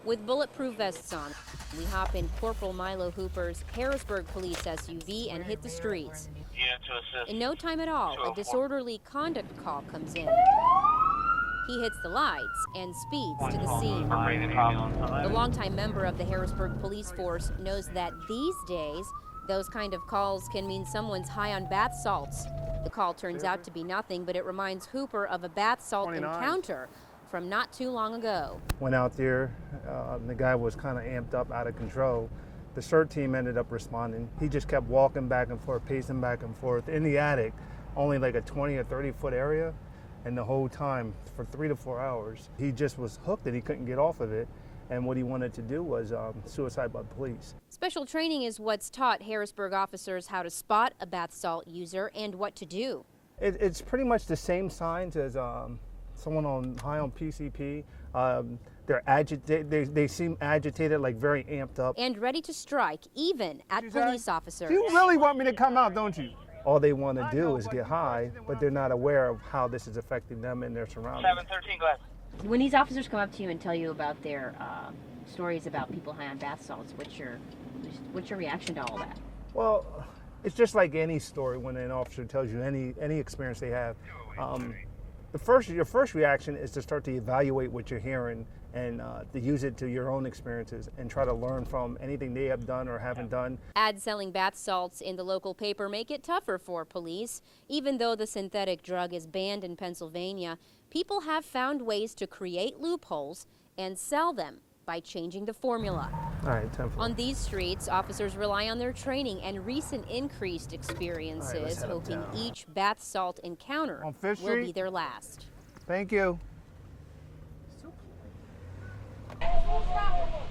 With bulletproof vests on, we hop in Corporal Milo Hooper's Harrisburg police SUV and hit the streets. In no time at all, a disorderly conduct call comes in. He hits the lights and speeds to the scene. The longtime member of the Harrisburg police force knows that these days, those kind of calls can mean someone's high on bath salts. The call turns out to be nothing, but it reminds Hooper of a bath salt encounter from not too long ago. Went out there, the guy was kind of amped up, out of control. The CERT team ended up responding. He just kept walking back and forth, pacing back and forth in the attic, only like a 20 or 30 foot area. And the whole time, for 3 to 4 hours, he just was hooked and he couldn't get off of it. And what he wanted to do was suicide by police. Special training is what's taught Harrisburg officers how to spot a bath salt user and what to do. It's pretty much the same signs as someone high on PCP. They're agitated. They seem agitated, like very amped up. And ready to strike, even at police officers. You really want me to come out, don't you? All they want to do is get high, but they're not aware of how this is affecting them and their surroundings. 713, go ahead. When these officers come up to you and tell you about their stories about people high on bath salts, what's your reaction to all that? Well, it's just like any story when an officer tells you any experience they have. Your first reaction is to start to evaluate what you're hearing and to use it to your own experiences and try to learn from anything they have done or haven't done. Ads selling bath salts in the local paper make it tougher for police. Even though the synthetic drug is banned in Pennsylvania, people have found ways to create loopholes and sell them by changing the formula. All right, 10-4. On these streets, officers rely on their training and recent increased experiences, hoping each bath salt encounter will be their last. Thank you.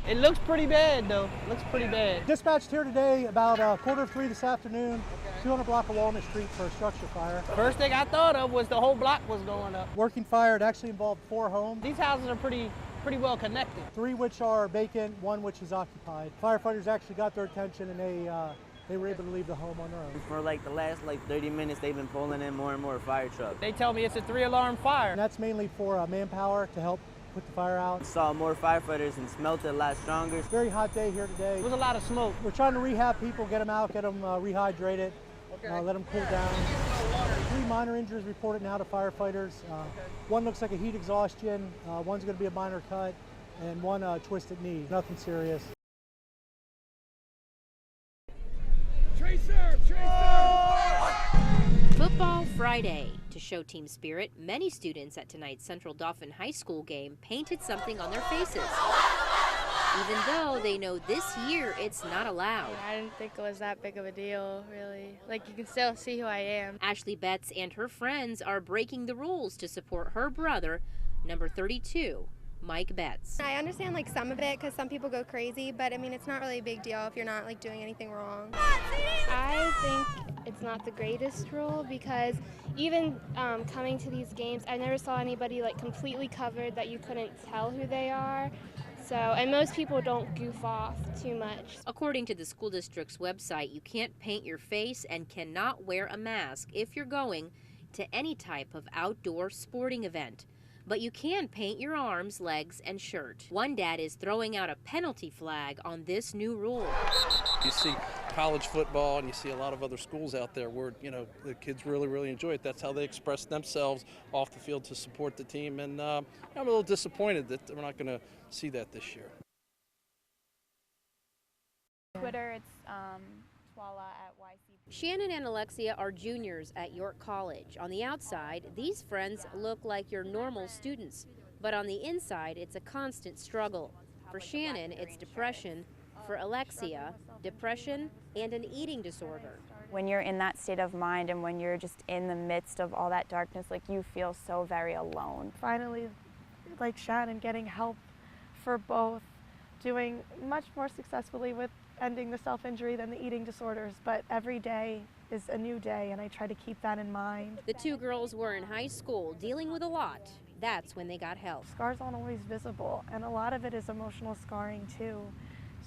It looks pretty bad, though. Looks pretty bad. Dispatched here today about 2:45 this afternoon, 200 block of Walnut Street for a structure fire. First thing I thought of was the whole block was going up. Working fire, it actually involved 4 homes. These houses are pretty well connected. 3 which are vacant, 1 which is occupied. Firefighters actually got their attention and they were able to leave the home on their own. For like the last 30 minutes, they've been pulling in more and more fire trucks. They tell me it's a 3-alarm fire. And that's mainly for manpower to help put the fire out. Saw more firefighters and smelt it a lot stronger. Very hot day here today. There was a lot of smoke. We're trying to rehab people, get them out, get them rehydrated, let them cool down. 3 minor injuries reported now to firefighters. 1 looks like a heat exhaustion, 1's going to be a minor cut, and 1 twisted knee. Nothing serious. Football Friday. To show team spirit, many students at tonight's Central Dauphin High School game painted something on their faces, even though they know this year it's not allowed. I didn't think it was that big of a deal, really. Like, you can still see who I am. Ashley Betts and her friends are breaking the rules to support her brother, number 32, Mike Betts. I understand some of it because some people go crazy, but I mean, it's not really a big deal if you're not doing anything wrong. I think it's not the greatest rule because even coming to these games, I never saw anybody completely covered that you couldn't tell who they are. So, and most people don't goof off too much. According to the school district's website, you can't paint your face and cannot wear a mask if you're going to any type of outdoor sporting event. But you can paint your arms, legs, and shirt. One dad is throwing out a penalty flag on this new rule. You see college football and you see a lot of other schools out there where, the kids really enjoy it. That's how they express themselves off the field to support the team. And I'm a little disappointed that we're not going to see that this year. Twitter, it's Swala at YCP. Shannon and Alexia are juniors at York College. On the outside, these friends look like your normal students, but on the inside, it's a constant struggle. For Shannon, it's depression. For Alexia, depression and an eating disorder. When you're in that state of mind and when you're just in the midst of all that darkness, you feel so very alone. Finally, like Shannon, getting help for both, doing much more successfully with ending the self-injury than the eating disorders, but every day is a new day, and I try to keep that in mind. The 2 girls were in high school dealing with a lot. That's when they got help. Scars aren't always visible, and a lot of it is emotional scarring too.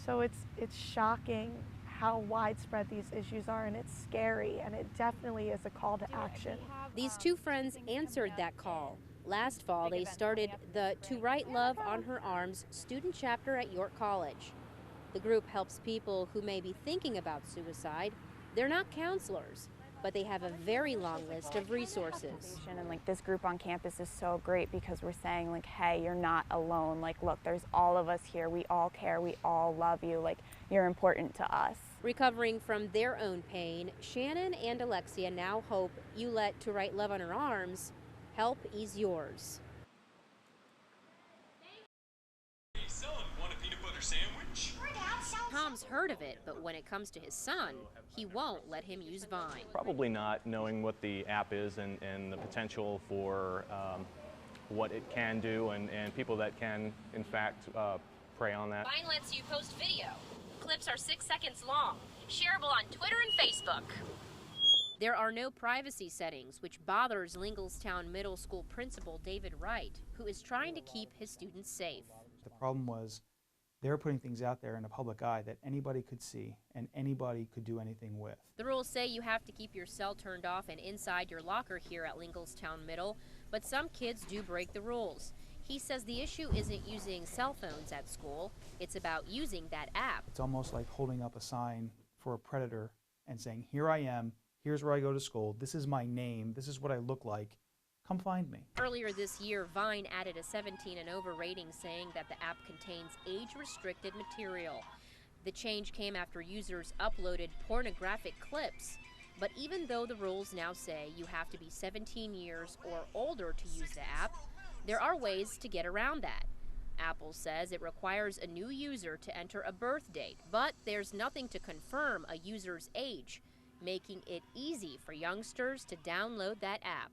So it's shocking how widespread these issues are, and it's scary, and it definitely is a call to action. These 2 friends answered that call. Last fall, they started the To Write Love on Her Arms student chapter at York College. The group helps people who may be thinking about suicide. They're not counselors, but they have a very long list of resources. And like this group on campus is so great because we're saying like, hey, you're not alone. Like, look, there's all of us here. We all care. We all love you. Like, you're important to us. Recovering from their own pain, Shannon and Alexia now hope you let To Write Love on Her Arms help ease yours. Hey son, want a peanut butter sandwich? Tom's heard of it, but when it comes to his son, he won't let him use Vine. Probably not, knowing what the app is and the potential for what it can do and people that can, in fact, prey on that. Vine lets you post video. Clips are 6 seconds long, shareable on Twitter and Facebook. There are no privacy settings, which bothers Linglestown Middle School principal David Wright, who is trying to keep his students safe. The problem was they were putting things out there in a public eye that anybody could see and anybody could do anything with. The rules say you have to keep your cell turned off and inside your locker here at Linglestown Middle, but some kids do break the rules. He says the issue isn't using cell phones at school, it's about using that app. It's almost like holding up a sign for a predator and saying, here I am, here's where I go to school, this is my name, this is what I look like, come find me. Earlier this year, Vine added a 17 and over rating saying that the app contains age-restricted material. The change came after users uploaded pornographic clips. But even though the rules now say you have to be 17 years or older to use the app, there are ways to get around that. Apple says it requires a new user to enter a birth date, but there's nothing to confirm a user's age, making it easy for youngsters to download that app.